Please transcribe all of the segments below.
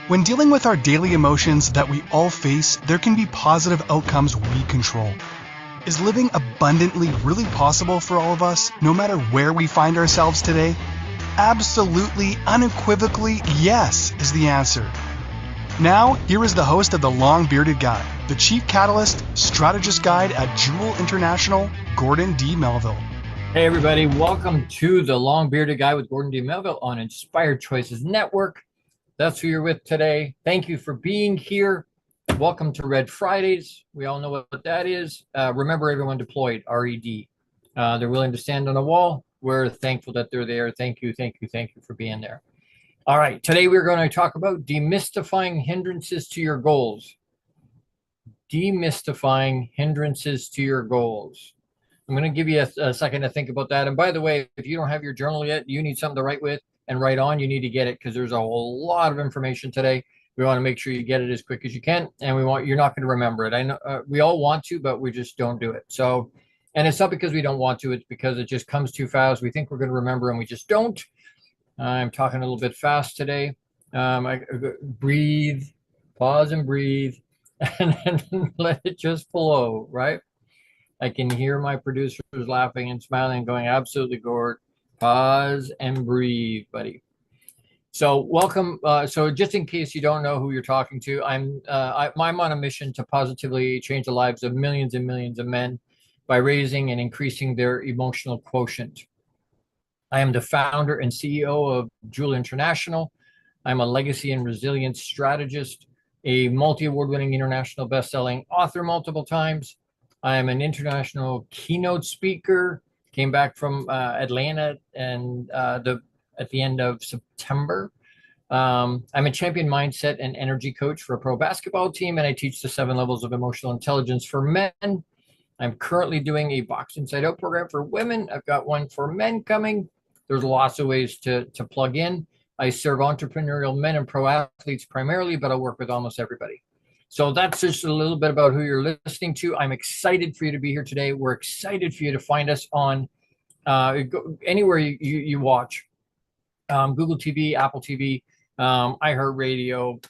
When dealing with our daily emotions that we all face, there can be positive outcomes we control. Is living abundantly really possible for all of us, no matter where we find ourselves today? Absolutely, unequivocally, yes is the answer. Now, here is the host of The Long Bearded Guy, the Chief Catalyst, Strategist Guide at Jewel International, Gordon D. Melville. Hey everybody, welcome to The Long Bearded Guy with Gordon D. Melville on Inspired Choices Network. That's who you're with today. Thank you for being here. Welcome to Red Fridays. We all know what that is. Remember, everyone deployed, RED. They're willing to stand on a wall. We're thankful that they're there. Thank you for being there. All right, today we're going to talk about demystifying hindrances to your goals. Demystifying hindrances to your goals. I'm going to give you a second to think about that. And by the way, if you don't have your journal yet, you need something to write with and write on, you need to get it because there's a whole lot of information today. We want to make sure you get it as quick as you can, and you're not going to remember it. I know we all want to, but we just don't do it. So, and it's not because we don't want to, it's because it just comes too fast. We think we're going to remember and we just don't. I'm talking a little bit fast today. Breathe, pause and breathe, and then let it just flow, right? I can hear my producers laughing and smiling and going, absolutely, Gord. Pause and breathe, buddy. So welcome. So just in case you don't know who you're talking to, I'm on a mission to positively change the lives of millions and millions of men by raising and increasing their emotional quotient. I am the founder and CEO of Jewel International. I'm a legacy and resilience strategist, a multi-award-winning international best-selling author multiple times. I am an international keynote speaker. Came back from Atlanta and at the end of September. I'm a champion mindset and energy coach for a pro basketball team, and I teach the 7 levels of emotional intelligence for men. I'm currently doing a Box Inside Out program for women. I've got one for men coming. There's lots of ways to plug in. I serve entrepreneurial men and pro athletes primarily, but I work with almost everybody. So that's just a little bit about who you're listening to. I'm excited for you to be here today. We're excited for you to find us on anywhere you watch, Google TV, Apple TV, iHeartRadio,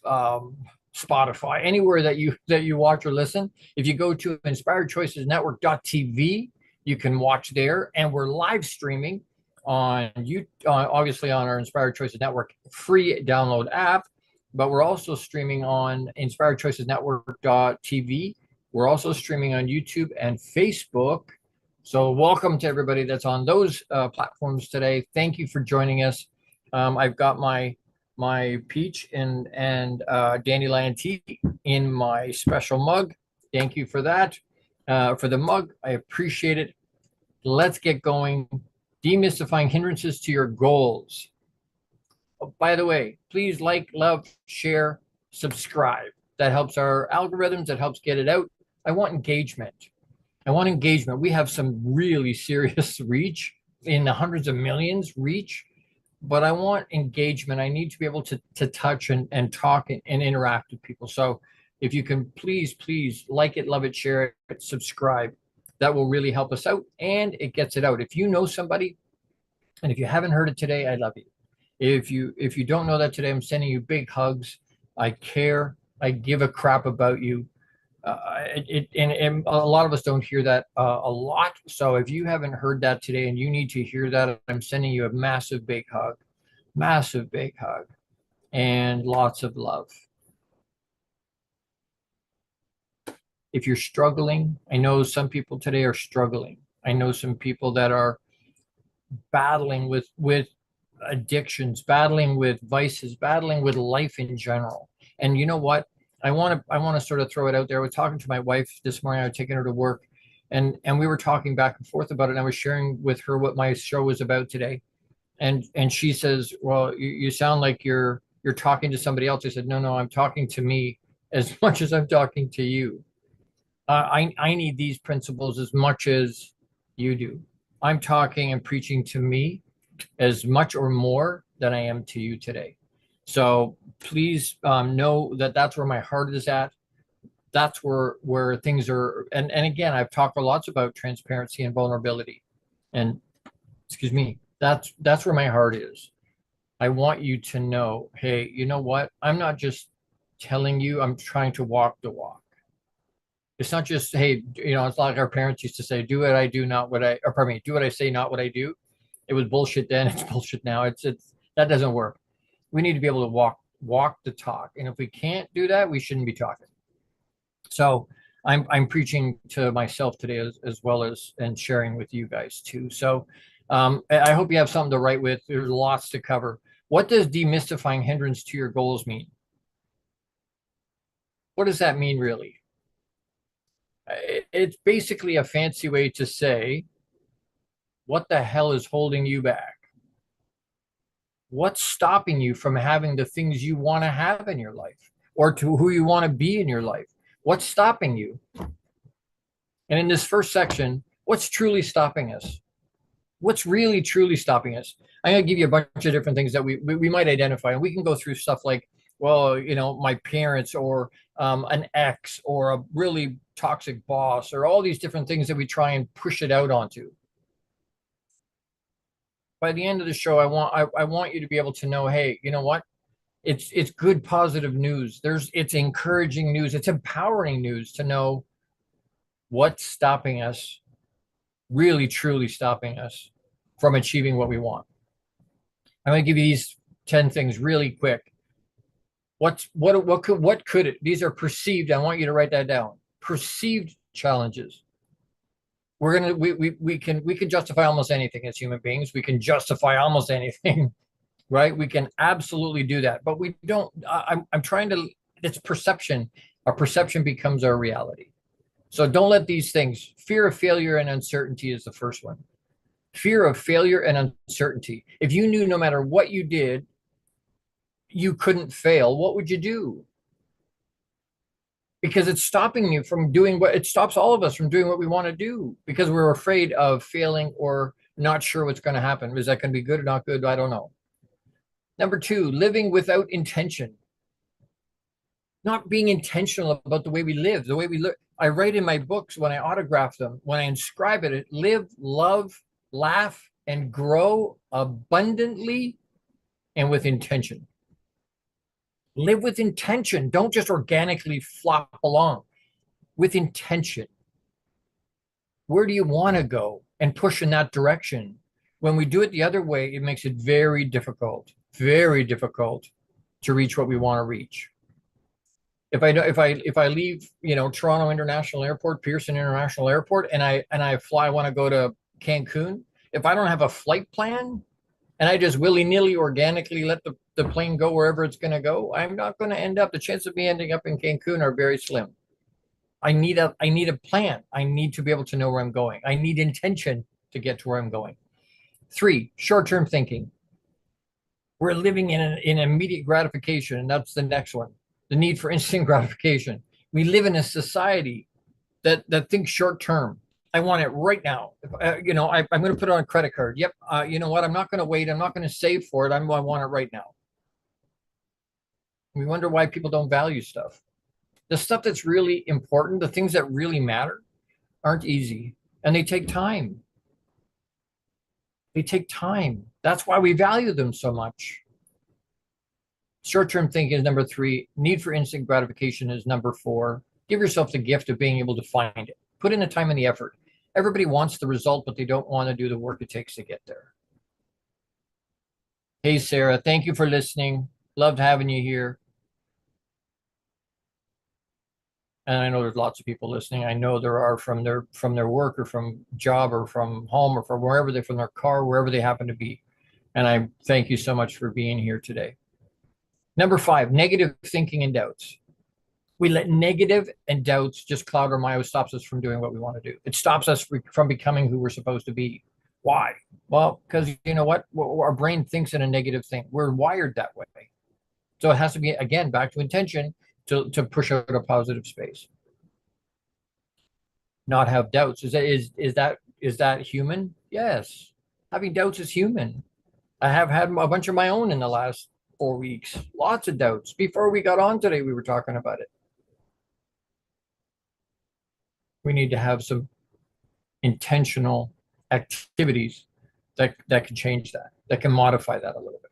Spotify, anywhere that you watch or listen. If you go to inspiredchoicesnetwork.tv, you can watch there, and we're live streaming on obviously on our Inspired Choices Network free download app. But we're also streaming on inspiredchoicesnetwork.tv. We're also streaming on YouTube and Facebook. So welcome to everybody that's on those platforms today. Thank you for joining us. I've got my peach and dandelion tea in my special mug. Thank you for that, for the mug. I appreciate it. Let's get going. Demystifying hindrances to your goals. Oh, by the way, please like, love, share, subscribe. That helps our algorithms. That helps get it out. I want engagement. We have some really serious reach in the hundreds of millions reach, but I want engagement. I need to be able to touch and talk and interact with people. So if you can please like it, love it, share it, subscribe. That will really help us out, and it gets it out. If you know somebody, and if you haven't heard it today, I love you. If you don't know that today, I'm sending you big hugs. I care. I give a crap about you. And a lot of us don't hear that a lot. So if you haven't heard that today and you need to hear that, I'm sending you a massive big hug, and lots of love. If you're struggling, I know some people today are struggling. I know some people that are battling with addictions, battling with vices, battling with life in general. And you know what? I want to sort of throw it out there. I was talking to my wife this morning. I was taking her to work, and we were talking back and forth about it. And I was sharing with her what my show was about today, and she says, "Well, you sound like you're talking to somebody else." I said, "No, I'm talking to me as much as I'm talking to you. I need these principles as much as you do. I'm talking and preaching to me as much or more than I am to you today. So please know that that's where my heart is at. That's where things are. And again, I've talked lots about transparency and vulnerability. And excuse me, that's where my heart is. I want you to know, hey, you know what? I'm not just telling you, I'm trying to walk the walk. It's not just, hey, it's like our parents used to say, do what I do, not what I, or pardon me, do what I say, not what I do. It was bullshit then, it's bullshit now. It's that doesn't work. We need to be able to walk the talk. And if we can't do that, we shouldn't be talking. So I'm preaching to myself today as well as and sharing with you guys too. So I hope you have something to write with. There's lots to cover. What does demystifying hindrance to your goals mean? What does that mean really? It's basically a fancy way to say, what the hell is holding you back? What's stopping you from having the things you want to have in your life or to who you want to be in your life? What's stopping you? And in this first section, what's truly stopping us? What's really truly stopping us? I'm going to give you a bunch of different things that we might identify, and we can go through stuff like, well, my parents or an ex or a really toxic boss or all these different things that we try and push it out onto. By the end of the show, I want you to be able to know, hey, you know what? It's good positive news. It's encouraging news. It's empowering news to know what's stopping us, really truly stopping us from achieving what we want. I'm going to give you these 10 things really quick. What could it? These are perceived. I want you to write that down. Perceived challenges. We can justify almost anything as human beings. We can justify almost anything, right? We can absolutely do that, but we don't. I'm trying to. It's perception. Our perception becomes our reality. So don't let these things. Fear of failure and uncertainty is the first one. Fear of failure and uncertainty. If you knew no matter what you did, you couldn't fail, what would you do? Because it's stopping you from doing it stops all of us from doing what we want to do because we're afraid of failing or not sure what's going to happen. Is that going to be good or not good? I don't know. Number two, living without intention. Not being intentional about the way we live, the way we look. I write in my books when I autograph them, when I inscribe it, live, love, laugh, and grow abundantly and with intention. Live with intention. Don't just organically flop along. With intention. Where do you want to go? And push in that direction. When we do it the other way, it makes it very difficult to reach what we want to reach. If I leave, Toronto International Airport, Pearson International Airport, and I fly, I want to go to Cancun. If I don't have a flight plan, and I just willy-nilly organically let the plane go wherever it's going to go, I'm not going to end up. The chance of me ending up in Cancun are very slim. I need a plan. I need to be able to know where I'm going. I need intention to get to where I'm going. 3, short-term thinking. We're living in immediate gratification, and that's the next one. The need for instant gratification. We live in a society that thinks short-term. I want it right now. I'm going to put it on a credit card. Yep. You know what? I'm not going to wait. I'm not going to save for it. I want it right now. We wonder why people don't value stuff. The stuff that's really important, the things that really matter, aren't easy, and they take time. They take time. That's why we value them so much. Short-term thinking is number 3. Need for instant gratification is number 4. Give yourself the gift of being able to find it. Put in the time and the effort. Everybody wants the result, but they don't want to do the work it takes to get there. Hey, Sarah, thank you for listening. Loved having you here. And I know there's lots of people listening. I know there are from their work or from job or from home or from wherever they're from their car, wherever they happen to be. And I thank you so much for being here today. Number 5, negative thinking and doubts. We let negative and doubts just cloud our mind. It stops us from doing what we want to do. It stops us from becoming who we're supposed to be. Why? Well, because you know what? Our brain thinks in a negative thing. We're wired that way. So it has to be, again, back to intention to push out a positive space. Not have doubts. Is that human? Yes. Having doubts is human. I have had a bunch of my own in the last 4 weeks. Lots of doubts. Before we got on today, we were talking about it. We need to have some intentional activities that can change that can modify that a little bit.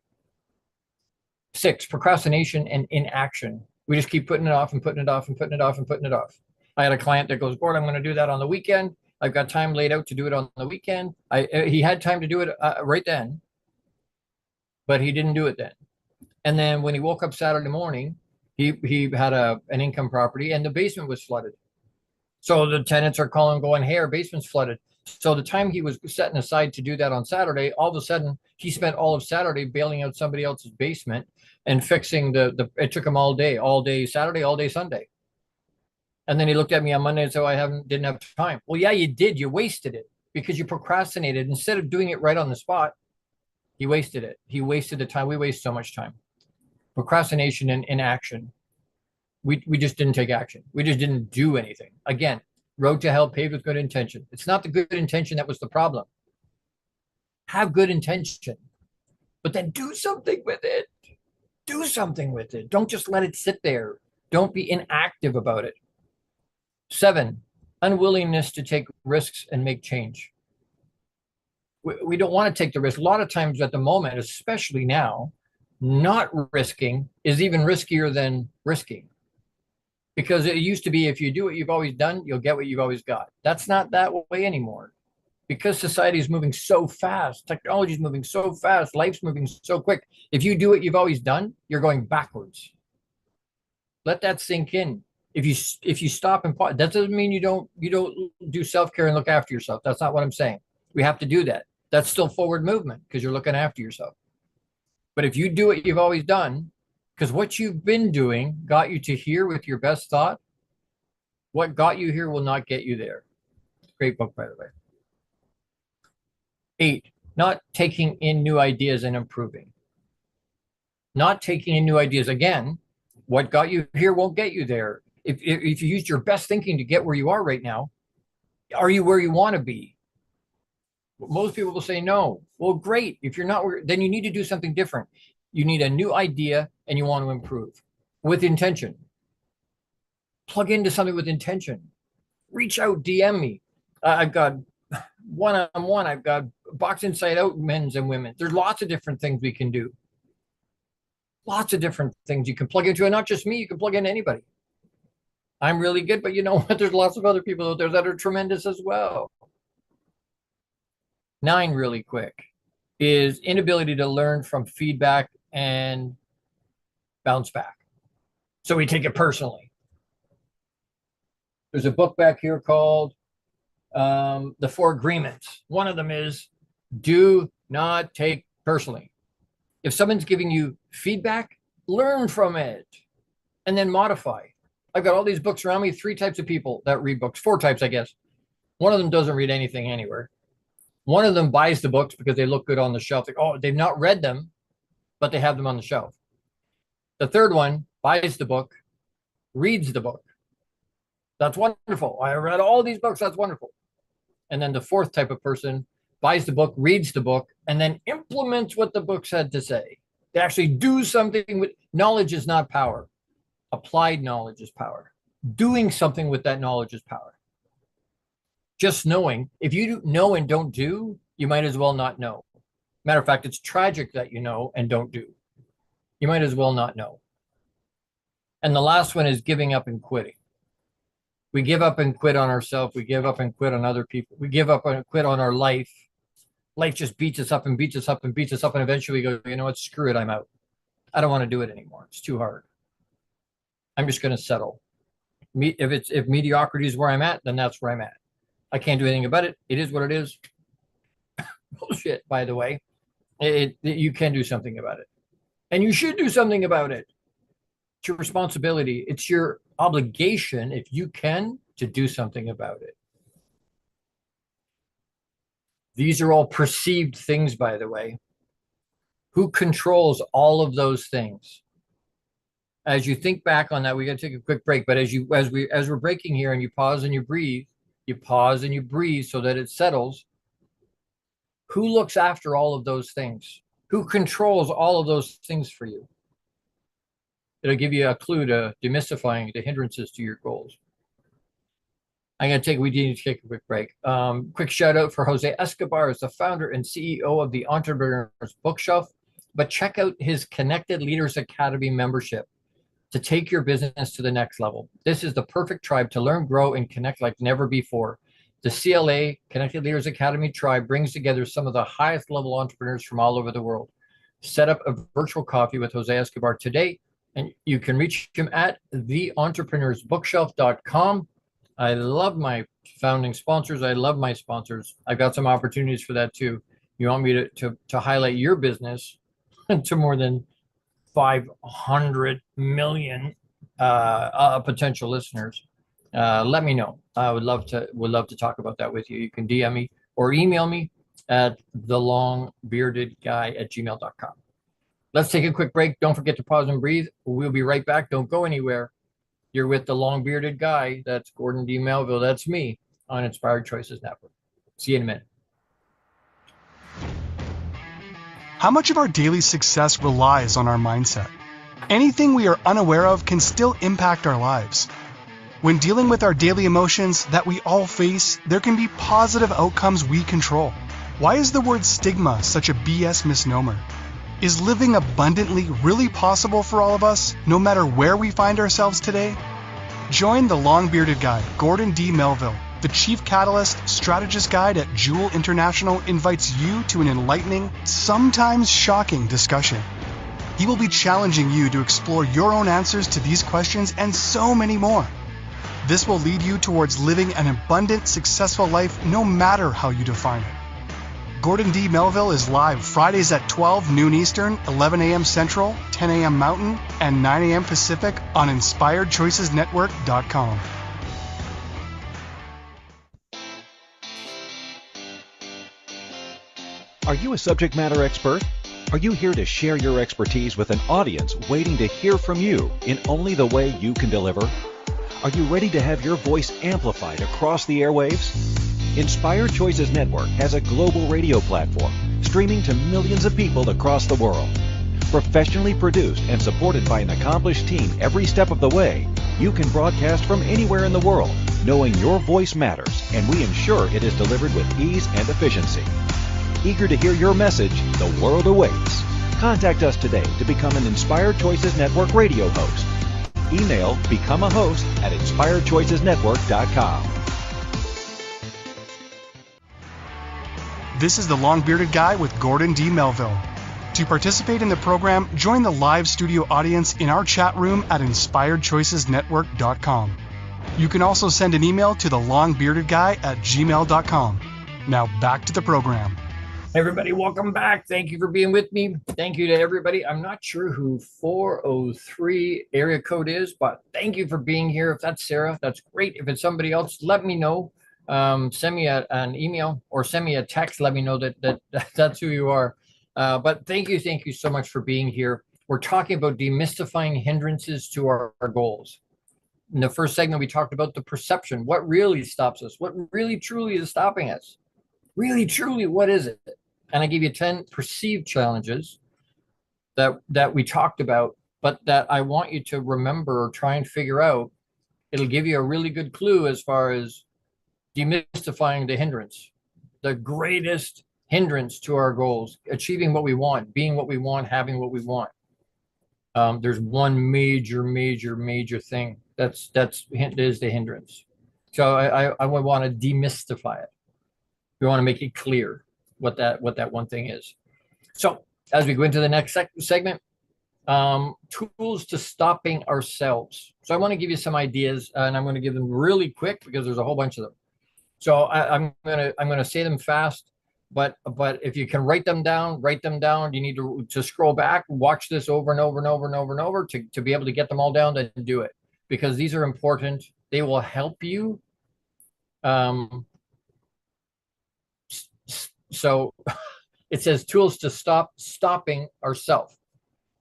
6, procrastination and inaction. We just keep putting it off and putting it off and putting it off and putting it off. I had a client that goes, Gord, I'm going to do that on the weekend. I've got time laid out to do it on the weekend. He had time to do it right then, but he didn't do it then. And then when he woke up Saturday morning, he had an income property and the basement was flooded. So the tenants are calling, going, hey, our basement's flooded. So the time he was setting aside to do that on Saturday, all of a sudden he spent all of Saturday bailing out somebody else's basement and fixing it took him all day Saturday, all day Sunday. And then he looked at me on Monday and said, didn't have time. Well, yeah, you did. You wasted it because you procrastinated. Instead of doing it right on the spot, he wasted it. He wasted the time. We waste so much time. Procrastination and inaction. We just didn't take action. We just didn't do anything. Again, road to hell paved with good intention. It's not the good intention that was the problem. Have good intention, but then do something with it. Do something with it. Don't just let it sit there. Don't be inactive about it. 7, unwillingness to take risks and make change. We don't want to take the risk. A lot of times at the moment, especially now, not risking is even riskier than risking. Because it used to be, if you do what you've always done, you'll get what you've always got. That's not that way anymore. Because society is moving so fast, technology is moving so fast, life's moving so quick. If you do what you've always done, you're going backwards. Let that sink in. If you stop and pause, that doesn't mean you don't do self-care and look after yourself. That's not what I'm saying. We have to do that. That's still forward movement because you're looking after yourself. But if you do what you've always done, because what you've been doing got you to here with your best thought, what got you here will not get you there. Great book, by the way. 8, not taking in new ideas and improving. Not taking in new ideas. Again, what got you here won't get you there. If you used your best thinking to get where you are right now, are you where you want to be? Most people will say no. Well, great. If you're not, then you need to do something different. You need a new idea and you want to improve with intention. Plug into something with intention. Reach out, DM me. I've got one-on-one. I've got box inside out men's and women. There's lots of different things we can do. Lots of different things you can plug into, and not just me. You can plug in anybody. I'm really good, but you know what? There's lots of other people out there that are tremendous as well. 9, really quick, is inability to learn from feedback and bounce back. So we take it personally. There's a book back here called The 4 Agreements. One of them is do not take personally. If someone's giving you feedback, learn from it and then modify. I've got all these books around me, 3 types of people that read books, 4 types, I guess. One of them doesn't read anything anywhere. One of them buys the books because they look good on the shelf. Like, oh, they've not read them, but they have them on the shelf. The third one buys the book, reads the book. That's wonderful. I read all these books. That's wonderful. And then the 4th type of person buys the book, reads the book, and then implements what the book said to say. They actually do something with knowledge is not power. Applied knowledge is power. Doing something with that knowledge is power. Just knowing. If you know and don't do, you might as well not know. Matter of fact, it's tragic that you know and don't do. You might as well not know. And the last one is giving up and quitting. We give up and quit on ourselves. We give up and quit on other people. We give up and quit on our life. Life just beats us up and beats us up and beats us up. And eventually we go, you know what, screw it, I'm out. I don't want to do it anymore. It's too hard. I'm just going to settle. If mediocrity is where I'm at, then that's where I'm at. I can't do anything about it. It is what it is. Bullshit, by the way. You can do something about it. And you should do something about it. It's your responsibility. It's your obligation, if you can, to do something about it. These are all perceived things, by the way. Who controls all of those things? As you think back on that, we got to take a quick break. But as we're breaking here, and you pause and you breathe, so that it settles. Who looks after all of those things? Who controls all of those things for you? It'll give you a clue to demystifying the hindrances to your goals. We need to take a quick break. Quick shout out for Jose Escobar, is the founder and CEO of the Entrepreneur's Bookshelf. but check out his Connected Leaders Academy membership to take your business to the next level. This is the perfect tribe to learn, grow, and connect like never before. The CLA, Connected Leaders Academy tribe, brings together some of the highest level entrepreneurs from all over the world. Set up a virtual coffee with Jose Escobar today, and you can reach him at theentrepreneur'sbookshelf.com. I love my founding sponsors. I love my sponsors. I've got some opportunities for that too. You want me to highlight your business to more than 500 million potential listeners, let me know. I would love to talk about that with you. You can DM me or email me at thelongbeardedguy@gmail.com. Let's take a quick break. Don't forget to pause and breathe. We'll be right back. Don't go anywhere. You're with the Long Bearded Guy. That's Gordon D. Melville. That's me on Inspired Choices Network. See you in a minute. How much of our daily success relies on our mindset? Anything we are unaware of can still impact our lives. When dealing with our daily emotions that we all face, there can be positive outcomes we control. Why is the word stigma such a BS misnomer? Is living abundantly really possible for all of us, no matter where we find ourselves today? Join the Long-Bearded Guy, Gordon D. Melville. The Chief Catalyst Strategist Guide at Jewel International invites you to an enlightening, sometimes shocking discussion. He will be challenging you to explore your own answers to these questions and so many more. This will lead you towards living an abundant, successful life no matter how you define it. Gordon D. Melville is live Fridays at 12 noon Eastern, 11 a.m. Central, 10 a.m. Mountain, and 9 a.m. Pacific on InspiredChoicesNetwork.com. Are you a subject matter expert? Are you here to share your expertise with an audience waiting to hear from you in only the way you can deliver? Are you ready to have your voice amplified across the airwaves? Inspired Choices Network has a global radio platform streaming to millions of people across the world. Professionally produced and supported by an accomplished team every step of the way, you can broadcast from anywhere in the world, knowing your voice matters, and we ensure it is delivered with ease and efficiency. Eager to hear your message, the world awaits. Contact us today to become an Inspired Choices Network radio host. Email become a host at inspiredchoicesnetwork.com. This is the Long-Bearded Guy with Gordon D. Melville. To participate in the program, join the live studio audience in our chat room at inspiredchoicesnetwork.com. You can also send an email to thelongbeardedguy@gmail.com. Now back to the program. Hey everybody, welcome back. Thank you for being with me. Thank you to everybody. I'm not sure who 403 area code is, but thank you for being here. If that's Sarah, that's great. If it's somebody else, let me know. Send me an email or send me a text. Let me know that's who you are. But thank you so much for being here. We're talking about demystifying hindrances to our goals. In the first segment, we talked about the perception. What really stops us? What really truly is stopping us? Really truly, what is it? And I gave you 10 perceived challenges that we talked about, but that I want you to remember or try and figure out. It'll give you a really good clue as far as demystifying the hindrance, the greatest hindrance to our goals, achieving what we want, being what we want, having what we want. There's one major thing is the hindrance. So I would want to demystify it. We want to make it clear what that one thing is. So as we go into the next segment, tools to stopping ourselves. So I want to give you some ideas, and I'm going to give them really quick because there's a whole bunch of them. So I'm gonna say them fast, but if you can write them down. You need to scroll back, watch this over and over to be able to get them all down, then do it, because these are important. They will help you. So it says tools to stopping ourselves.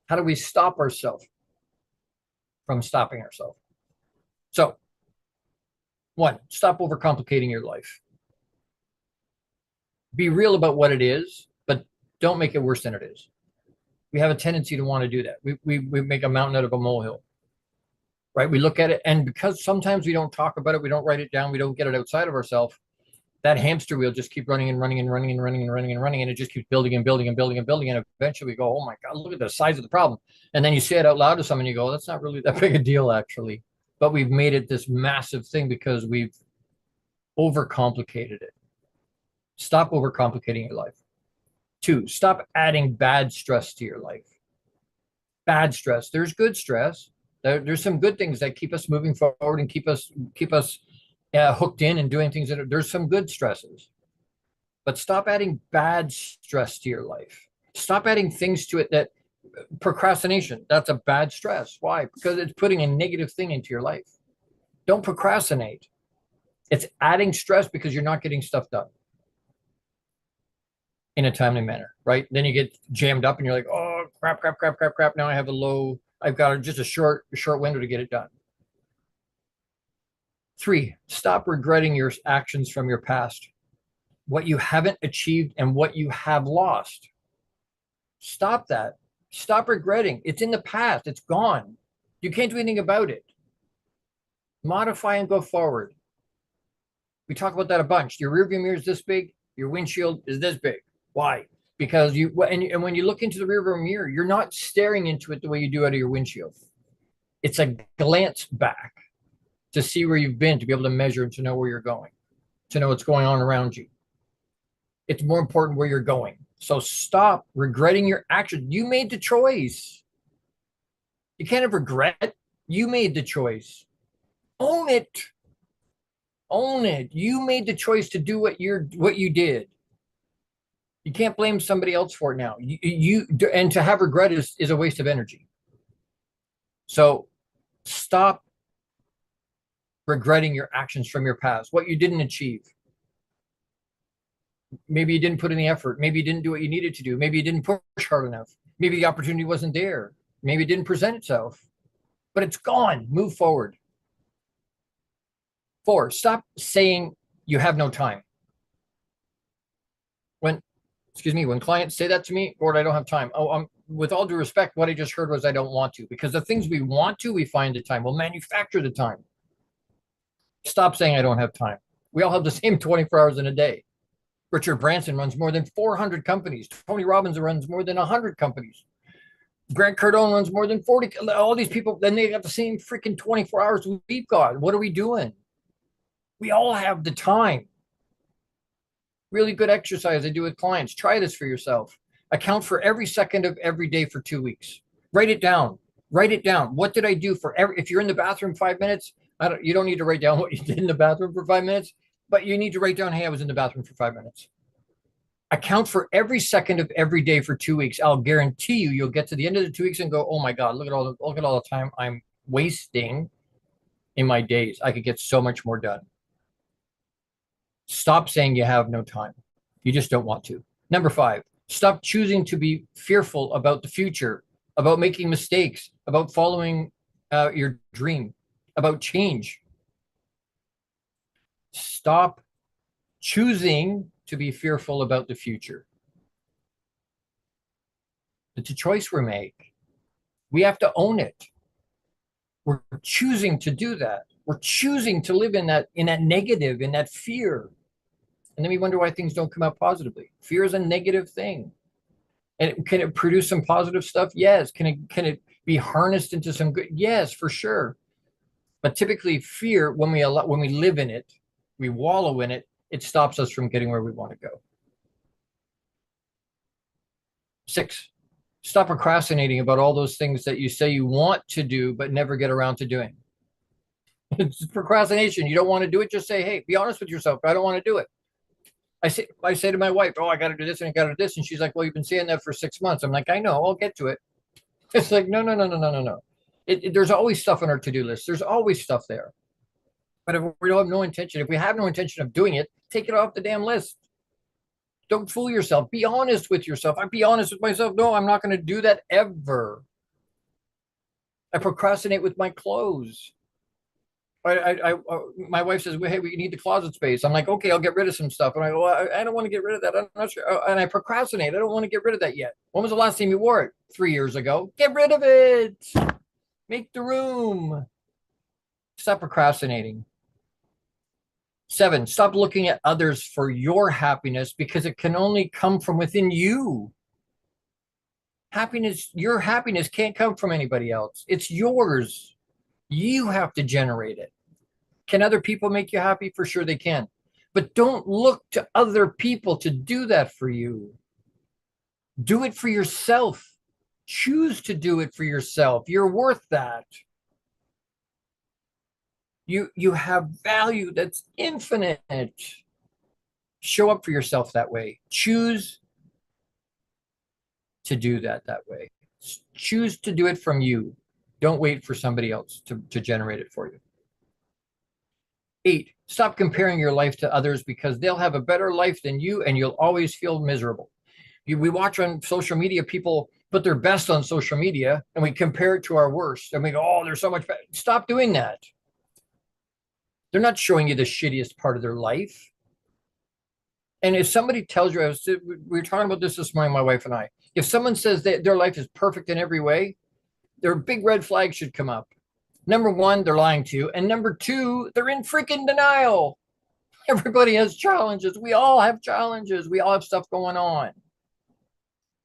How do we stop ourselves from stopping ourselves? So 1, stop overcomplicating your life. Be real about what it is, but don't make it worse than it is. We have a tendency to want to do that. We make a mountain out of a molehill, right? We look at it, and because sometimes we don't talk about it, we don't write it down, we don't get it outside of ourselves, that hamster wheel just keep running and running and running and running and running and running, and it just keeps building and building and building and building, and eventually we go, oh my God, look at the size of the problem. And then you say it out loud to someone, you go, that's not really that big a deal, actually. But we've made it this massive thing because we've overcomplicated it. Stop overcomplicating your life. 2, stop adding bad stress to your life. Bad stress. There's good stress. There's some good things that keep us moving forward and keep us hooked in and doing things. There's some good stresses, but stop adding bad stress to your life. Stop adding things to it that procrastination. That's a bad stress. Why? Because it's putting a negative thing into your life. Don't procrastinate. It's adding stress because you're not getting stuff done in a timely manner, right? Then you get jammed up and you're like, oh, crap. Now I have I've got just a short window to get it done. 3, stop regretting your actions from your past, what you haven't achieved and what you have lost. Stop that. Stop regretting. It's in the past. It's gone. You can't do anything about it. Modify and go forward. We talk about that a bunch. Your rearview mirror is this big. Your windshield is this big. Why? Because and when you look into the rearview mirror, you're not staring into it the way you do out of your windshield. It's a glance back to see where you've been, to be able to measure and to know where you're going, to know what's going on around you. It's more important where you're going. So stop regretting your actions. You made the choice. You can't have regret. You made the choice. Own it. Own it. You made the choice to do what you did. You can't blame somebody else for it now. And to have regret is a waste of energy. So stop regretting your actions from your past, what you didn't achieve. Maybe you didn't put in the effort. Maybe you didn't do what you needed to do. Maybe you didn't push hard enough. Maybe the opportunity wasn't there. Maybe it didn't present itself, but it's gone. Move forward. 4, stop saying you have no time. When clients say that to me, Gord, I don't have time. Oh, with all due respect, what I just heard was I don't want to, because the things we want to, we find the time. We'll manufacture the time. Stop saying I don't have time. We all have the same 24 hours in a day. Richard Branson runs more than 400 companies. Tony Robbins runs more than 100 companies. Grant Cardone runs more than 40. All these people, then they got the same freaking 24 hours we've got. What are we doing? We all have the time. Really good exercise I do with clients. Try this for yourself. Account for every second of every day for 2 weeks. Write it down. Write it down. What did I do for if you're in the bathroom 5 minutes, you don't need to write down what you did in the bathroom for 5 minutes, but you need to write down, hey, I was in the bathroom for 5 minutes. Account for every second of every day for 2 weeks. I'll guarantee you'll get to the end of the 2 weeks and go, oh my God, look at all the time I'm wasting in my days. I could get so much more done. Stop saying you have no time. You just don't want to. Number 5, stop choosing to be fearful about the future, about making mistakes, about following your dream, about change. Stop choosing to be fearful about the future. It's a choice we make. We have to own it. We're choosing to do that. We're choosing to live in that negative, in that fear. And then we wonder why things don't come out positively. Fear is a negative thing. And can it produce some positive stuff? Yes. Can it be harnessed into some good? Yes, for sure. But typically fear, when we live in it, we wallow in it, it stops us from getting where we want to go. 6, stop procrastinating about all those things that you say you want to do, but never get around to doing. It's procrastination. You don't want to do it. Just say, hey, be honest with yourself. I don't want to do it. I say to my wife, oh, I got to do this and I got to do this. And she's like, well, you've been saying that for 6 months. I'm like, I know, I'll get to it. It's like, no. There's always stuff on our to-do list. There's always stuff there. But if we have no intention of doing it, take it off the damn list. Don't fool yourself. Be honest with yourself. I'd be honest with myself. No, I'm not going to do that ever. I procrastinate with my clothes. My wife says, well, hey, we need the closet space. I'm like, okay, I'll get rid of some stuff. And I go, well, I don't want to get rid of that. I'm not sure. And I procrastinate. I don't want to get rid of that yet. When was the last time you wore it? 3 years ago. Get rid of it. Make the room. Stop procrastinating. 7, stop looking at others for your happiness, because it can only come from within you. Happiness, your happiness can't come from anybody else. It's yours. You have to generate it. Can other people make you happy? For sure they can. But don't look to other people to do that for you. Do it for yourself. Choose to do it for yourself. You're worth that. You have value that's infinite. Show up for yourself that way. Choose to do that way. Choose to do it from you. Don't wait for somebody else to generate it for you. 8, stop comparing your life to others, because they'll have a better life than you and you'll always feel miserable. We watch on social media, people put their best on social media and we compare it to our worst. And we go, oh, there's so much better. Stop doing that. They're not showing you the shittiest part of their life. And if somebody tells you, we were talking about this morning, my wife and I, if someone says that their life is perfect in every way, their big red flag should come up. Number 1, they're lying to you. And number 2, they're in freaking denial. Everybody has challenges. We all have challenges. We all have stuff going on.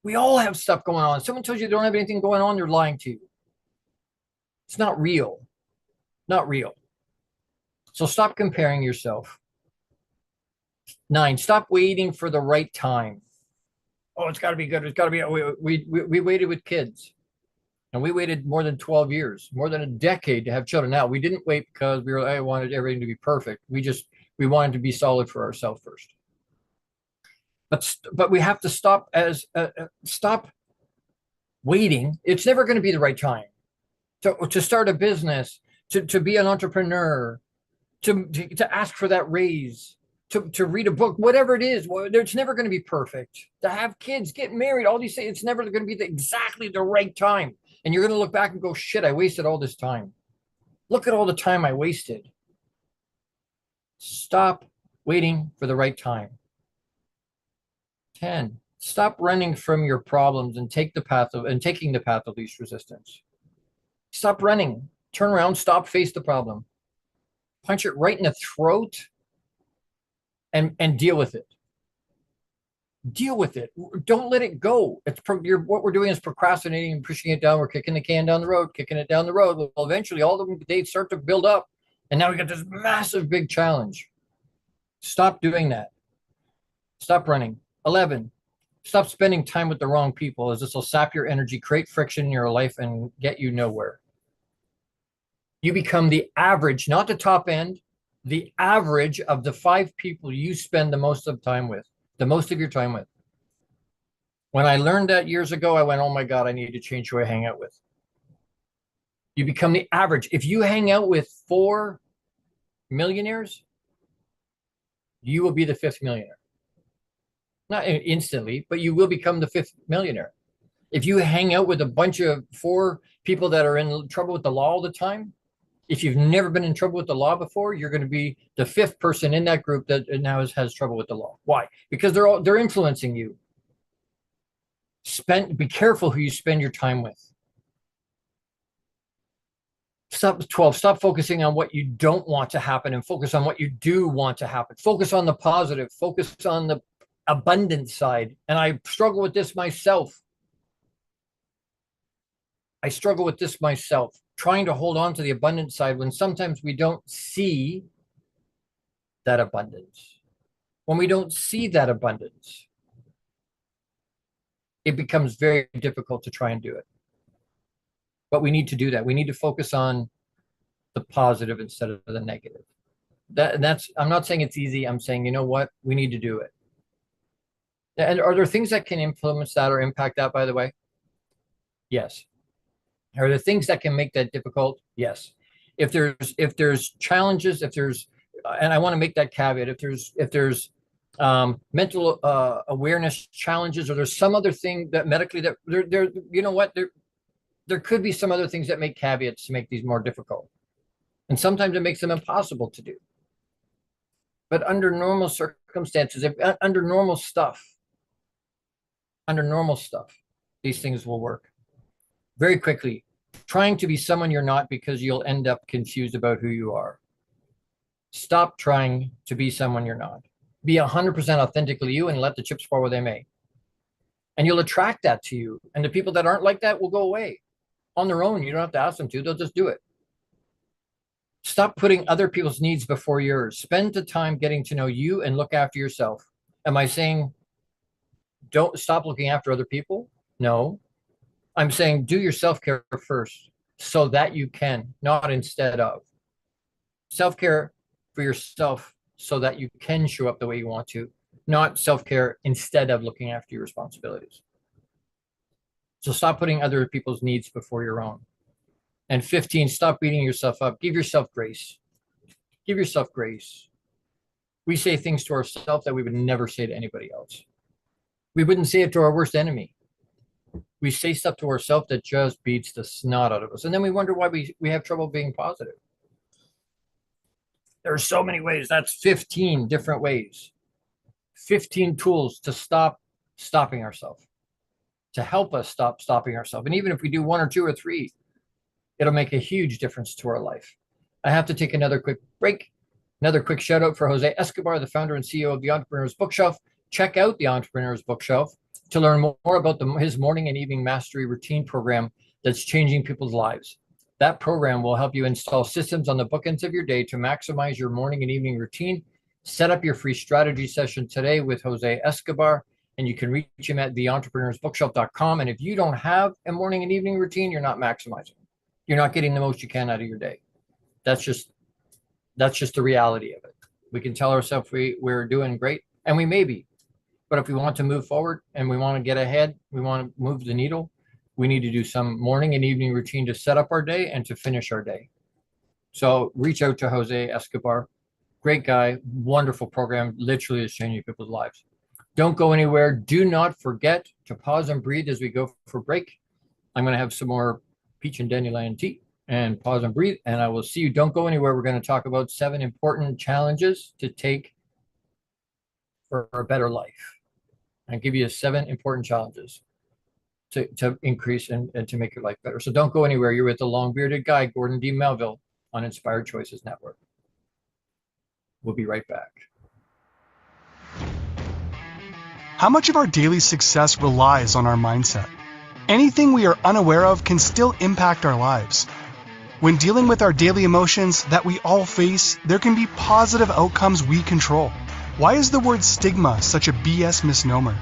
We all have stuff going on. Someone tells you they don't have anything going on, they're lying to you. It's not real. Not real. So stop comparing yourself. 9, stop waiting for the right time. Oh, it's got to be good. It's got to be. We waited with kids. And we waited more than 12 years, more than a decade to have children. Now, we didn't wait because I wanted everything to be perfect. We wanted to be solid for ourselves first. But we have to stop waiting. It's never going to be the right time to start a business, to be an entrepreneur, to ask for that raise, to read a book, whatever it is. It's never going to be perfect. To have kids, get married, all these things, it's never going to be exactly the right time. And you're going to look back and go, shit, I wasted all this time. Look at all the time I wasted. Stop waiting for the right time. 10, stop running from your problems and taking the path of least resistance. Stop running. Turn around, stop, face the problem. Punch it right in the throat and deal with it. Deal with it. Don't let it go. What we're doing is procrastinating and pushing it down. We're kicking the can down the road, kicking it down the road. Well, eventually all of them, they start to build up. And now we got this massive big challenge. Stop doing that. Stop running. 11, stop spending time with the wrong people, as this will sap your energy, create friction in your life, and get you nowhere. You become the average, not the top end, the average of the 5 people you spend the most of your time with. When I learned that years ago, I went, oh my God, I need to change who I hang out with. You become the average. If you hang out with 4 millionaires, you will be the 5th millionaire. Not instantly, but you will become the 5th millionaire. If you hang out with a bunch of 4 people that are in trouble with the law all the time, if you've never been in trouble with the law before, you're going to be the 5th person in that group that now has trouble with the law. Why? Because they're influencing you. Be careful who you spend your time with. 12, stop focusing on what you don't want to happen and focus on what you do want to happen. Focus on the positive. Focus on the abundant side. And I struggle with this myself. Trying to hold on to the abundant side when sometimes we don't see that abundance. When we don't see that abundance, it becomes very difficult to try and do it. But we need to do that. We need to focus on the positive instead of the negative. I'm not saying it's easy. I'm saying, you know what? We need to do it. And are there things that can influence that or impact that, by the way? Yes. Are there things that can make that difficult? Yes. If there's challenges, and I want to make that caveat, if there's mental awareness challenges, or there's some other thing that medically that there, you know what, there could be some other things that make caveats to make these more difficult. And sometimes it makes them impossible to do. But under normal circumstances, under normal stuff, these things will work. Very quickly, trying to be someone you're not because you'll end up confused about who you are. Stop trying to be someone you're not. Be 100% authentically you and let the chips fall where they may. And you'll attract that to you. And the people that aren't like that will go away on their own. You don't have to ask them to, they'll just do it. Stop putting other people's needs before yours. Spend the time getting to know you and look after yourself. Am I saying don't stop looking after other people? No. I'm saying do your self-care first so that you can, not instead of. Self-care for yourself so that you can show up the way you want to, not self-care instead of looking after your responsibilities. So stop putting other people's needs before your own. And 15, stop beating yourself up. Give yourself grace. Give yourself grace. We say things to ourselves that we would never say to anybody else. We wouldn't say it to our worst enemy. We say stuff to ourselves that just beats the snot out of us. And then we wonder why we have trouble being positive. There are so many ways. That's 15 different ways. 15 tools to stop stopping ourselves, to help us stop stopping ourselves. And even if we do 1 or 2 or 3, it'll make a huge difference to our life. I have to take another quick break. Another quick shout out for Jose Escobar, the founder and CEO of the Entrepreneur's Bookshelf. Check out the Entrepreneur's Bookshelf to learn more about his morning and evening mastery routine program that's changing people's lives. That program will help you install systems on the bookends of your day to maximize your morning and evening routine. Set up your free strategy session today with Jose Escobar, and you can reach him at theentrepreneursbookshelf.com. And if you don't have a morning and evening routine, you're not maximizing. You're not getting the most you can out of your day. That's just the reality of it. We can tell ourselves we're doing great, and we may be. But if we want to move forward and we want to get ahead, we want to move the needle, we need to do some morning and evening routine to set up our day and to finish our day. So reach out to Jose Escobar. Great guy, wonderful program, literally is changing people's lives. Don't go anywhere. Do not forget to pause and breathe as we go for break. I'm going to have some more peach and dandelion tea and pause and breathe, and I will see you. Don't go anywhere. We're going to talk about 7 important challenges to take for a better life. I'll give you 7 important challenges to increase and to make your life better. So don't go anywhere. You're with the long-bearded guy, Gordon D. Melville, on Inspired Choices Network. We'll be right back. How much of our daily success relies on our mindset? Anything we are unaware of can still impact our lives. When dealing with our daily emotions that we all face, there can be positive outcomes we control. Why is the word stigma such a BS misnomer?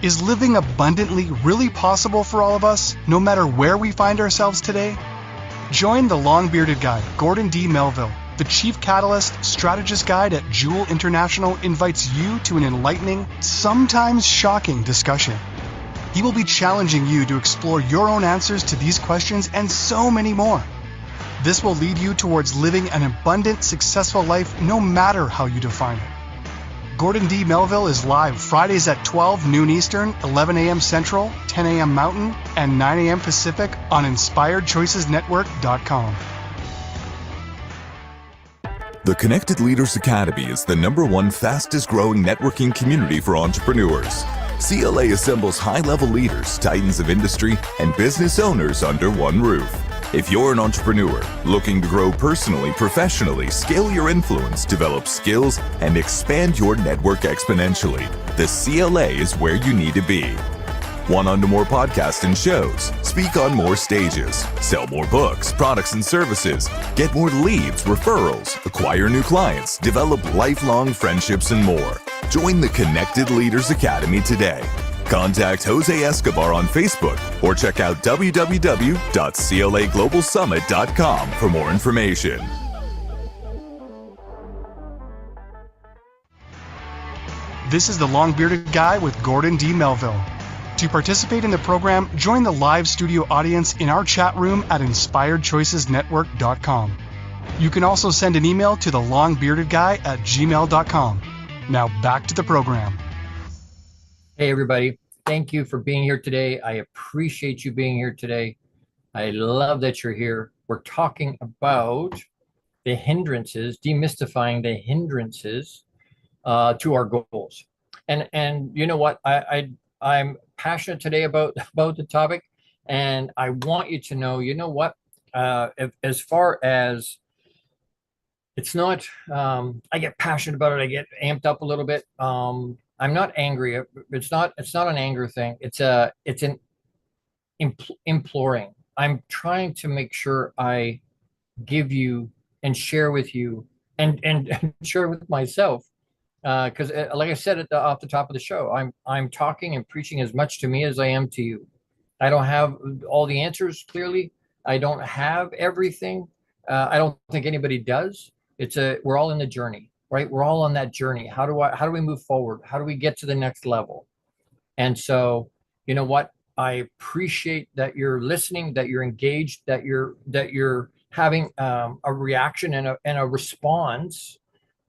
Is living abundantly really possible for all of us, no matter where we find ourselves today? Join the long-bearded guy, Gordon D. Melville. The Chief Catalyst Strategist Guide at Jewel International invites you to an enlightening, sometimes shocking discussion. He will be challenging you to explore your own answers to these questions and so many more. This will lead you towards living an abundant, successful life no matter how you define it. Gordon D. Melville is live Fridays at 12 noon Eastern, 11 a.m. Central, 10 a.m. Mountain, and 9 a.m. Pacific on InspiredChoicesNetwork.com. The Connected Leaders Academy is the #1 fastest growing networking community for entrepreneurs. CLA assembles high-level leaders, titans of industry, and business owners under one roof. If you're an entrepreneur looking to grow personally, professionally, scale your influence, develop skills, and expand your network exponentially, the CLA is where you need to be. Want on to more podcasts and shows, speak on more stages, sell more books, products, and services, get more leads, referrals, acquire new clients, develop lifelong friendships, and more. Join the Connected Leaders Academy today. Contact Jose Escobar on Facebook or check out www.claglobalsummit.com for more information. This is the long-bearded guy with Gordon D. Melville. To participate in the program, join the live studio audience in our chat room at InspiredChoicesNetwork.com. You can also send an email to thelongbeardedguy@gmail.com. Now back to the program. Hey, everybody. Thank you for being here today. I appreciate you being here today. I love that you're here. We're talking about the hindrances, demystifying the hindrances to our goals. And you know what? I'm passionate today about the topic, and I want you to know, you know what? As far as It's not, I get passionate about it. I get amped up a little bit. I'm not angry. It's not an anger thing. It's an imploring. I'm trying to make sure I give you and share with you and share with myself. Because like I said off the top of the show, I'm talking and preaching as much to me as I am to you. I don't have all the answers clearly. I don't have everything. I don't think anybody does. We're all in the journey, right? We're all on that journey. How do we move forward? How do we get to the next level? And so, you know what? I appreciate that you're listening, that you're engaged, that you're having a reaction and a response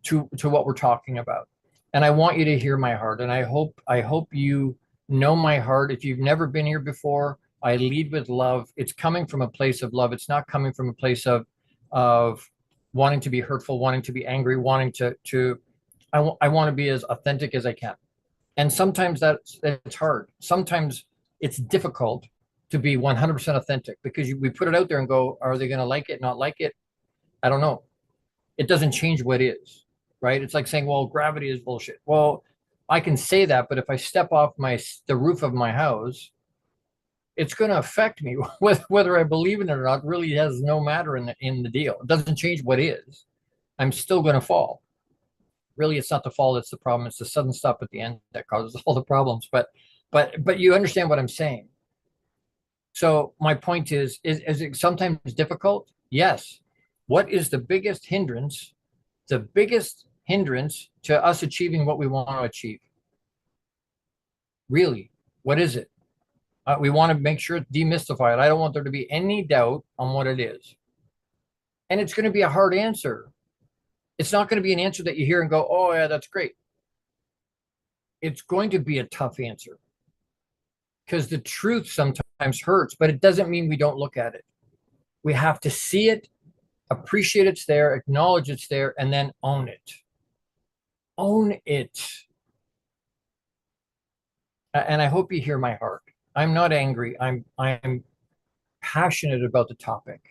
to what we're talking about. And I want you to hear my heart. And I hope you know my heart. If you've never been here before, I lead with love. It's coming from a place of love. It's not coming from a place of wanting to be hurtful, wanting to be angry, wanting to I want to be as authentic as I can. And sometimes it's hard. Sometimes it's difficult to be 100% authentic because we put it out there and go, are they going to like it, not like it? I don't know. It doesn't change what is, right? It's like saying, well, gravity is bullshit. Well, I can say that, but if I step off the roof of my house, it's going to affect me. Whether I believe in it or not really has no matter in the deal. It doesn't change what is. I'm still going to fall. Really, it's not the fall that's the problem. It's the sudden stop at the end that causes all the problems. But you understand what I'm saying. So my point is it sometimes difficult? Yes. What is the biggest hindrance? The biggest hindrance to us achieving what we want to achieve? Really, what is it? We want to make sure demystify it. I don't want there to be any doubt on what it is. And it's going to be a hard answer. It's not going to be an answer that you hear and go, oh, yeah, that's great. It's going to be a tough answer because the truth sometimes hurts, but it doesn't mean we don't look at it. We have to see it, appreciate it's there, acknowledge it's there, and then own it. Own it. And I hope you hear my heart. I'm not angry. I'm passionate about the topic.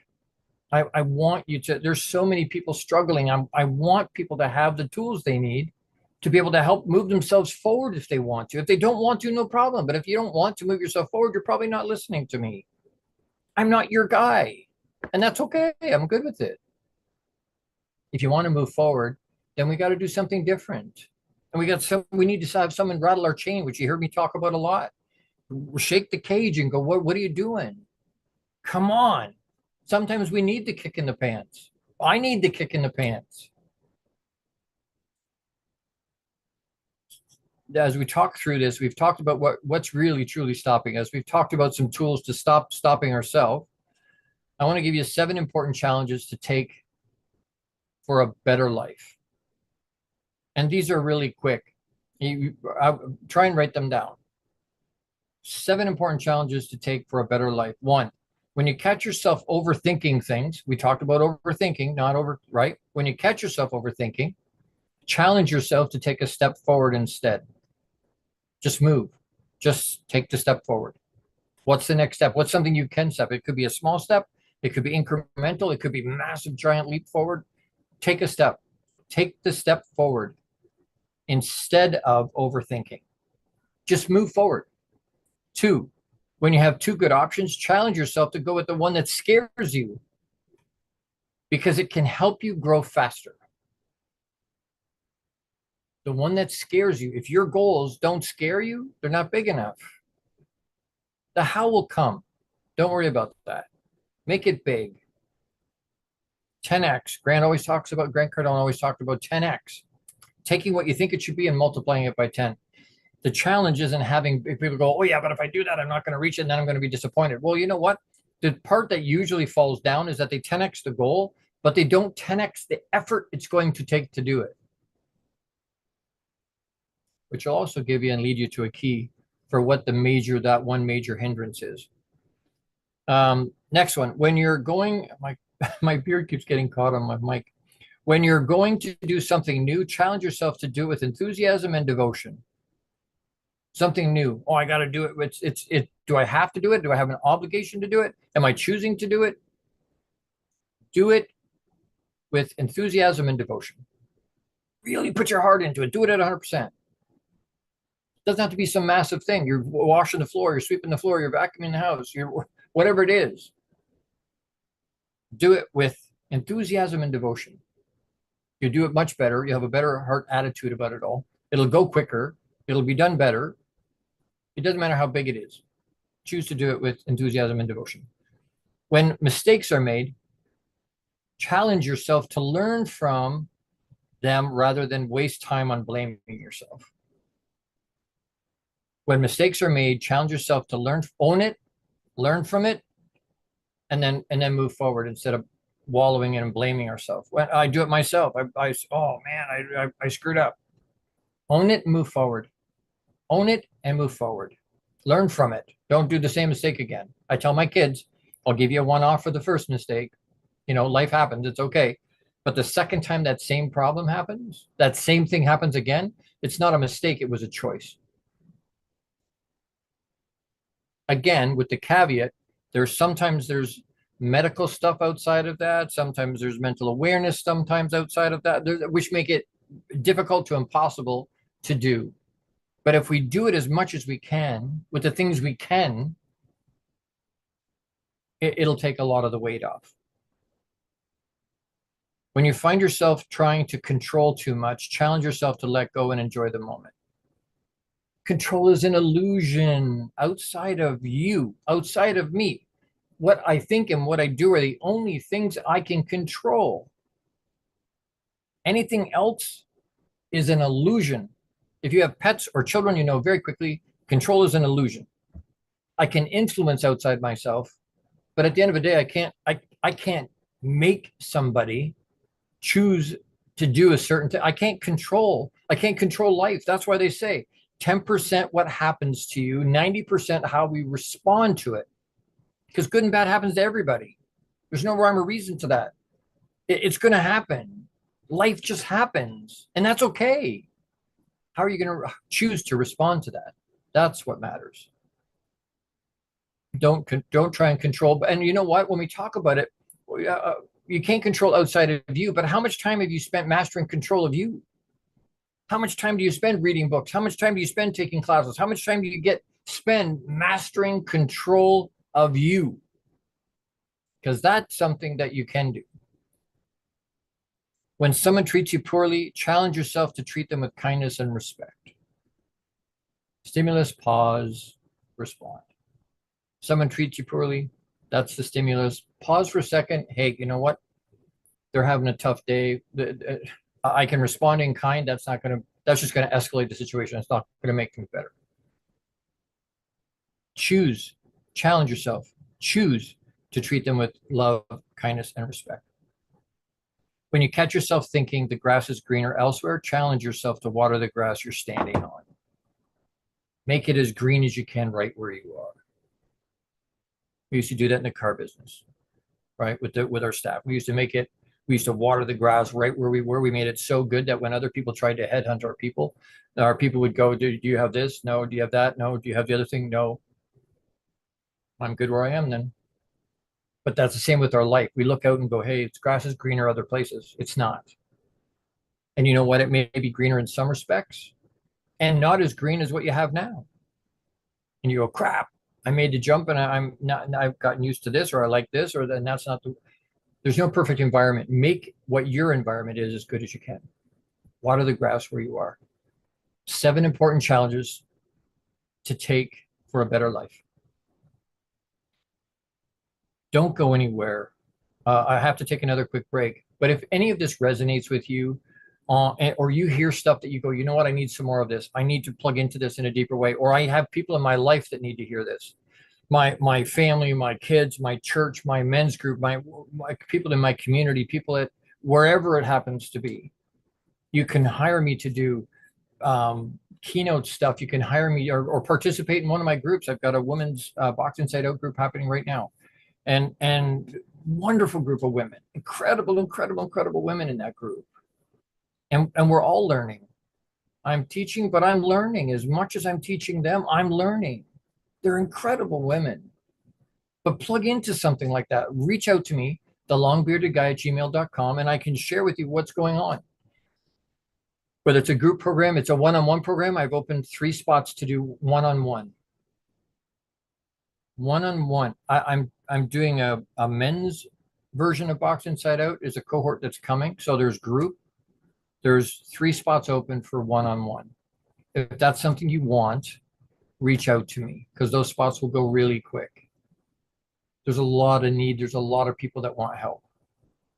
I want you to, there's so many people struggling. I want people to have the tools they need to be able to help move themselves forward if they want to. If they don't want to, no problem. But if you don't want to move yourself forward, you're probably not listening to me. I'm not your guy. And that's okay. I'm good with it. If you want to move forward, then we got to do something different. And we need to have someone rattle our chain, which you heard me talk about a lot. Shake the cage and go, what are you doing? Come on. Sometimes we need the kick in the pants. I need the kick in the pants. As we talk through this, we've talked about what's really truly stopping us. We've talked about some tools to stop stopping ourselves. I want to give you 7 important challenges to take for a better life. And these are really quick. Try and write them down. 7 important challenges to take for a better life. 1, when you catch yourself overthinking things, we talked about overthinking, right? When you catch yourself overthinking, challenge yourself to take a step forward instead. Just move. Just take the step forward. What's the next step? What's something you can step? It could be a small step. It could be incremental. It could be massive, giant leap forward. Take a step. Take the step forward instead of overthinking. Just move forward. 2, when you have 2 good options, challenge yourself to go with the one that scares you because it can help you grow faster. The one that scares you, if your goals don't scare you, they're not big enough. The how will come. Don't worry about that. Make it big. 10x. Grant Cardone always talked about 10x. Taking what you think it should be and multiplying it by 10. The challenge isn't having people go, oh yeah, but if I do that, I'm not going to reach it and then I'm going to be disappointed. Well, you know what? The part that usually falls down is that they 10x the goal, but they don't 10x the effort it's going to take to do it. Which will also give you and lead you to a key for what that one major hindrance is. Next one, when you're going, my beard keeps getting caught on my mic. When you're going to do something new, challenge yourself to do it with enthusiasm and devotion. Something new. Oh, I got to do it. Do I have to do it? Do I have an obligation to do it? Am I choosing to do it? Do it with enthusiasm and devotion. Really put your heart into it. Do it at 100%. Doesn't have to be some massive thing. You're washing the floor, you're sweeping the floor, you're vacuuming the house, you're whatever it is. Do it with enthusiasm and devotion. You do it much better. You have a better heart attitude about it all. It'll go quicker. It'll be done better. It doesn't matter how big it is. Choose to do it with enthusiasm and devotion. When mistakes are made, challenge yourself to learn from them rather than waste time on blaming yourself. When mistakes are made, challenge yourself to learn, own it, learn from it, and then move forward instead of wallowing in and blaming ourselves. When I do it myself, oh man, I screwed up. Own it and move forward. Own it and move forward. Learn from it. Don't do the same mistake again. I tell my kids, I'll give you a one-off for the first mistake. You know, life happens, it's okay. But the second time that same problem happens, that same thing happens again, it's not a mistake, it was a choice. Again, with the caveat, sometimes there's medical stuff outside of that. Sometimes there's mental awareness sometimes outside of that, which make it difficult to impossible to do. But if we do it as much as we can with the things we can, it'll take a lot of the weight off. When you find yourself trying to control too much, challenge yourself to let go and enjoy the moment. Control is an illusion outside of you, outside of me. What I think and what I do are the only things I can control. Anything else is an illusion. If you have pets or children, you know very quickly, control is an illusion. I can influence outside myself, but at the end of the day, I can't make somebody choose to do a certain thing. I can't control life. That's why they say 10% what happens to you, 90% how we respond to it. Because good and bad happens to everybody. There's no rhyme or reason to that. It's going to happen. Life just happens, and that's okay. How are you going to choose to respond to that? That's what matters. Don't try and control. And you know what? When we talk about it, you can't control outside of you, but how much time have you spent mastering control of you? How much time do you spend reading books? How much time do you spend taking classes? How much time do you spend mastering control of you? Because that's something that you can do. When someone treats you poorly, challenge yourself to treat them with kindness and respect. Stimulus, pause, respond. Someone treats you poorly, that's the stimulus. Pause for a second. Hey, you know what? They're having a tough day. I can respond in kind. That's just going to escalate the situation. It's not going to make things better. Challenge yourself. Choose to treat them with love, kindness, and respect. When you catch yourself thinking the grass is greener elsewhere, challenge yourself to water the grass you're standing on. Make it as green as you can right where you are. We used to do that in the car business, right? With our staff. We used to water the grass right where we were. We made it so good that when other people tried to headhunt our people would go, do you have this? No. Do you have that? No. Do you have the other thing? No. I'm good where I am then. But that's the same with our life. We look out and go, hey, it's grass is greener other places. It's not. And you know what? It may be greener in some respects and not as green as what you have now. And you go, crap, I made the jump and I've gotten used to this, or I like this, or then that's not there's no perfect environment. Make what your environment is as good as you can. Water the grass where you are. 7 important challenges to take for a better life. Don't go anywhere. I have to take another quick break. But if any of this resonates with you, or you hear stuff that you go, you know what, I need some more of this. I need to plug into this in a deeper way. Or I have people in my life that need to hear this. My family, my kids, my church, my men's group, my people in my community, people at wherever it happens to be. You can hire me to do keynote stuff. You can hire me or participate in one of my groups. I've got a women's Box Inside Out group happening right now. And wonderful group of women, incredible women in that group. And we're all learning. I'm teaching, but I'm learning. As much as I'm teaching them, I'm learning. They're incredible women. But plug into something like that. Reach out to me. thelongbeardedguy@gmail.com, and I can share with you what's going on. Whether it's a group program, it's a one-on-one program. I've opened 3 spots to do one-on-one. One-on-one. I'm doing a men's version of Box Inside Out is a cohort that's coming. So there's group. There's 3 spots open for one-on-one. If that's something you want, reach out to me because those spots will go really quick. There's a lot of need. There's a lot of people that want help.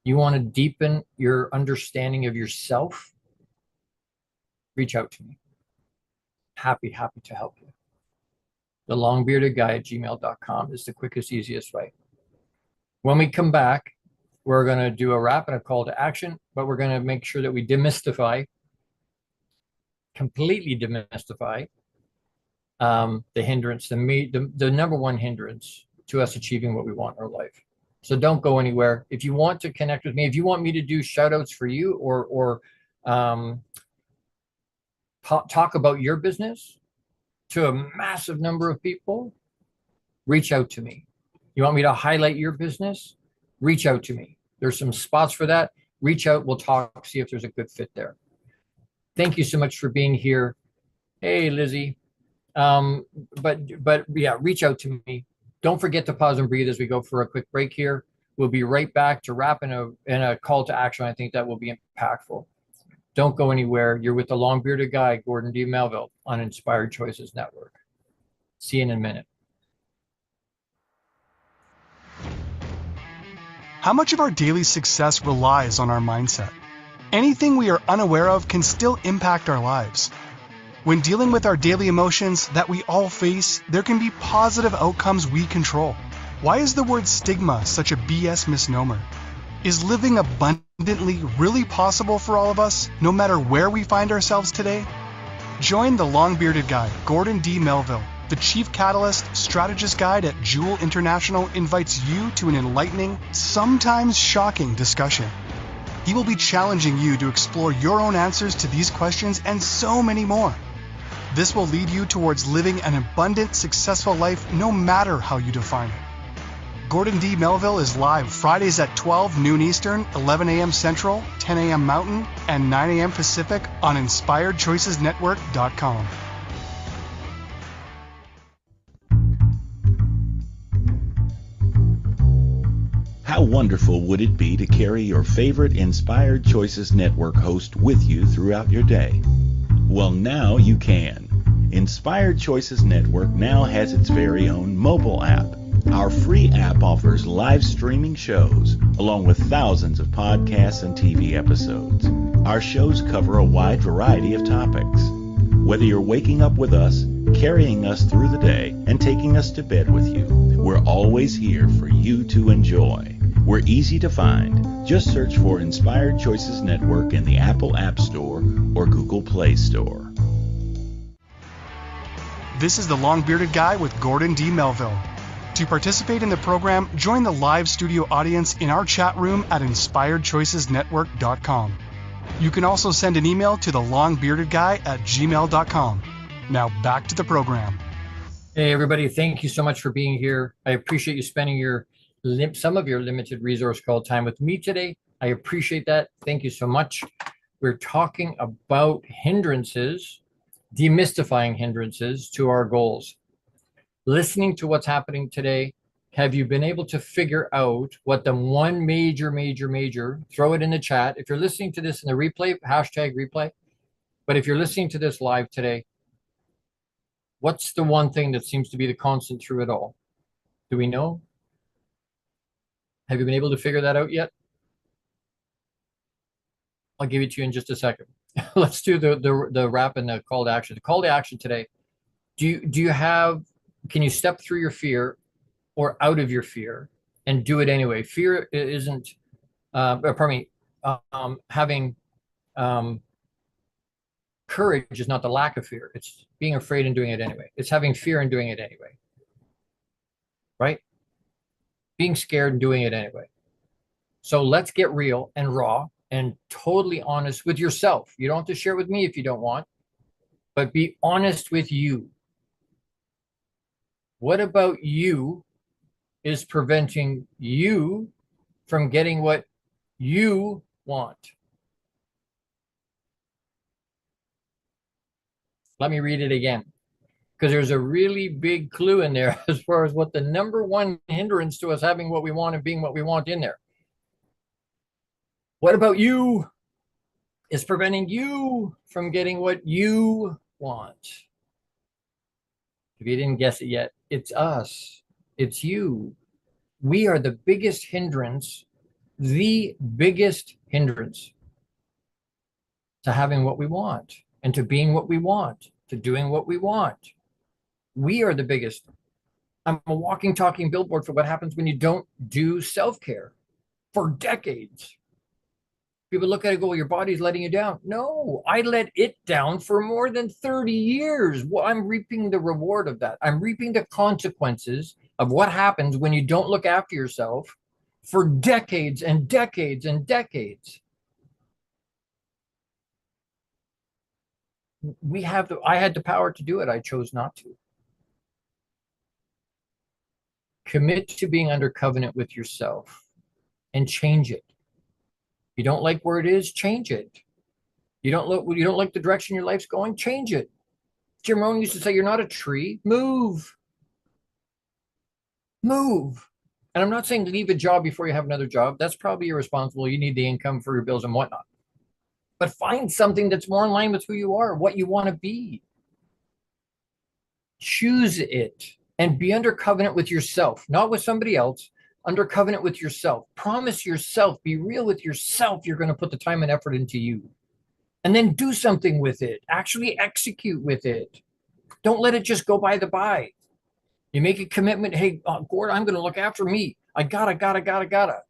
You want to deepen your understanding of yourself? Reach out to me. Happy to help you. thelongbeardedguy@gmail.com is the quickest, easiest way. When we come back, we're going to do a wrap and a call to action, but we're going to make sure that we completely demystify the hindrance, the number one hindrance to us achieving what we want in our life. So don't go anywhere. If you want to connect with me, if you want me to do shout outs for you or talk about your business to a massive number of people, reach out to me. You want me to highlight your business? Reach out to me. There's some spots for that. Reach out. We'll talk, see if there's a good fit there. Thank you so much for being here. Hey, Lizzie. But yeah, reach out to me. Don't forget to pause and breathe as we go for a quick break here. We'll be right back to wrap in a call to action. I think that will be impactful. Don't go anywhere. You're with the Long Bearded Guy, Gordon D. Melville, on Inspired Choices Network. See you in a minute. How much of our daily success relies on our mindset? Anything we are unaware of can still impact our lives. When dealing with our daily emotions that we all face, there can be positive outcomes we control. Why is the word stigma such a BS misnomer? Is living abundantly really possible for all of us, no matter where we find ourselves today? Join the Long-Bearded Guy, Gordon D. Melville. The Chief Catalyst Strategist Guide at Jewel International invites you to an enlightening, sometimes shocking discussion. He will be challenging you to explore your own answers to these questions and so many more. This will lead you towards living an abundant, successful life no matter how you define it. Gordon D. Melville is live Fridays at 12 noon Eastern, 11 a.m. Central, 10 a.m. Mountain, and 9 a.m. Pacific on InspiredChoicesNetwork.com. How wonderful would it be to carry your favorite Inspired Choices Network host with you throughout your day? Well, now you can. Inspired Choices Network now has its very own mobile app. Our free app offers live streaming shows, along with thousands of podcasts and TV episodes. Our shows cover a wide variety of topics. Whether you're waking up with us, carrying us through the day, and taking us to bed with you, we're always here for you to enjoy. We're easy to find. Just search for Inspired Choices Network in the Apple App Store or Google Play Store. This is the Long-Bearded Guy with Gordon D. Melville. To participate in the program, join the live studio audience in our chat room at InspiredChoicesNetwork.com. You can also send an email to thelongbeardedguy@gmail.com. Now back to the program. Hey, everybody. Thank you so much for being here. I appreciate you spending some of your limited resource called time with me today. I appreciate that. Thank you so much. We're talking about hindrances, demystifying hindrances to our goals. Listening to what's happening today, have you been able to figure out what the one major, throw it in the chat. If you're listening to this in the replay, hashtag replay. But if you're listening to this live today, what's the one thing that seems to be the constant through it all? Do we know? Have you been able to figure that out yet? I'll give it to you in just a second. Let's do the wrap and the call to action. The call to action today. Can you step through your fear or out of your fear and do it anyway? Fear isn't, having courage is not the lack of fear. It's being afraid and doing it anyway. It's having fear and doing it anyway. Right? Being scared and doing it anyway. So let's get real and raw and totally honest with yourself. You don't have to share with me if you don't want, but be honest with you. What about you is preventing you from getting what you want. Let me read it again, because there's a really big clue in there as far as what the number one hindrance to us having what we want and being what we want in there. What about you is preventing you from getting what you want? If you didn't guess it yet, it's us. It's you. We are the biggest hindrance, the biggest hindrance to having what we want and to being what we want, to doing what we want. We are the biggest. I'm a walking, talking billboard for what happens when you don't do self-care for decades. People look at it and go, well, your body's letting you down. No, I let it down for more than 30 years. Well, I'm reaping the reward of that. I'm reaping the consequences of what happens when you don't look after yourself for decades and decades and decades. I had the power to do it. I chose not to. Commit to being under covenant with yourself and change it. You don't like where it is, change it. You don't like the direction your life's going, change it. Jim Rohn used to say, you're not a tree, move. Move. And I'm not saying leave a job before you have another job. That's probably irresponsible. You need the income for your bills and whatnot. But find something that's more in line with who you are, what you want to be. Choose it and be under covenant with yourself, not with somebody else. Under covenant with yourself. Promise yourself, be real with yourself. You're going to put the time and effort into you. And then do something with it. Actually execute with it. Don't let it just go by the by. You make a commitment. Hey, Gord, I'm going to look after me. I gotta.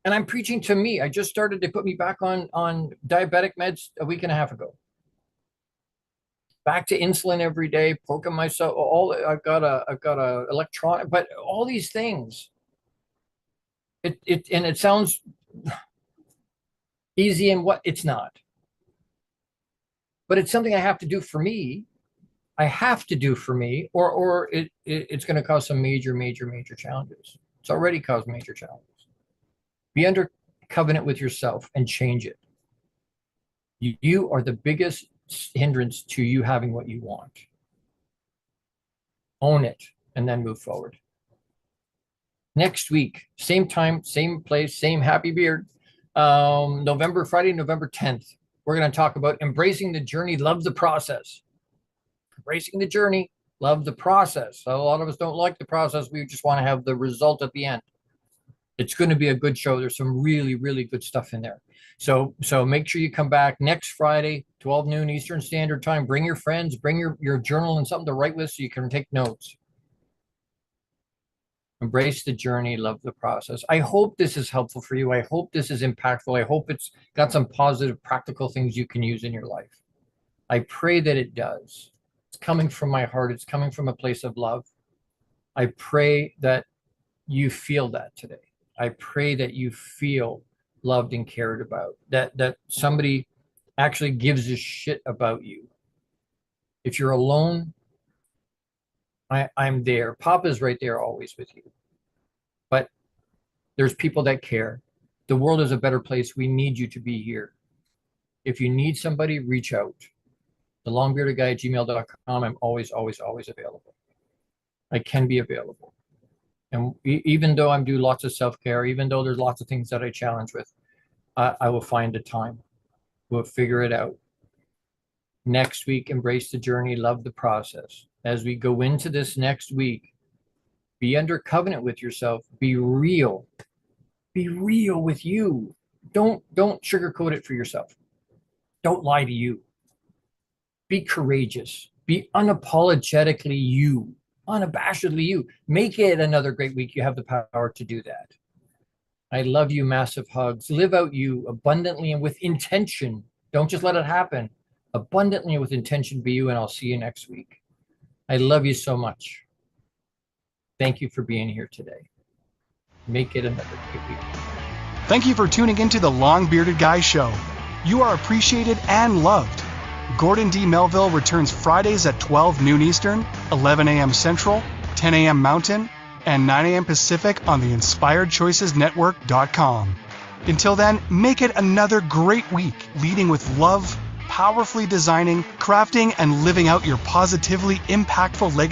And I'm preaching to me. I just started, they put me back on diabetic meds a week and a half ago. Back to insulin every day, poking myself. I've got a electronic, but all these things. It sounds easy, and what it's not. But it's something I have to do for me. I have to do for me, or it's going to cause some major challenges. It's already caused major challenges. Be under covenant with yourself and change it. You are the biggest hindrance to you having what you want. Own it and then move forward. Next week, same time, same place, same happy beard. Friday, November 10th. We're going to talk about embracing the journey, love the process. Embracing the journey, love the process. So a lot of us don't like the process. We just want to have the result at the end. It's going to be a good show. There's some really good stuff in there. So make sure you come back next Friday, 12 noon Eastern Standard Time. Bring your friends, bring your journal and something to write with so you can take notes. Embrace the journey, love the process. I hope this is helpful for you. I hope this is impactful. I hope it's got some positive, practical things you can use in your life. I pray that it does. It's coming from my heart. It's coming from a place of love. I pray that you feel that today. I pray that you feel loved and cared about, that somebody actually gives a shit about you. If you're alone, I'm there. Papa's right there always with you. But there's people that care. The world is a better place. We need you to be here. If you need somebody, reach out. thelongbeardedguy@gmail.com. I'm always available. I can be available. And even though I'm doing lots of self-care, even though there's lots of things that I challenge with, I will find a time. We'll figure it out. Next week, embrace the journey, love the process. As we go into this next week, be under covenant with yourself. Be real. Be real with you. Don't sugarcoat it for yourself. Don't lie to you. Be courageous. Be unapologetically you. Unabashedly you. Make it another great week. You have the power to do that. I love you. Massive hugs. Live out you abundantly and with intention. Don't just let it happen. Abundantly and with intention, be you, and I'll see you next week. I love you so much. Thank you for being here today. Make it another great week. Thank you for tuning into the Long Bearded Guy Show. You are appreciated and loved. Gordon D. Melville returns Fridays at 12 noon Eastern, 11 a.m. Central, 10 a.m. Mountain, and 9 a.m. Pacific on the InspiredChoicesNetwork.com. Until then, make it another great week leading with love, powerfully designing, crafting, and living out your positively impactful legacy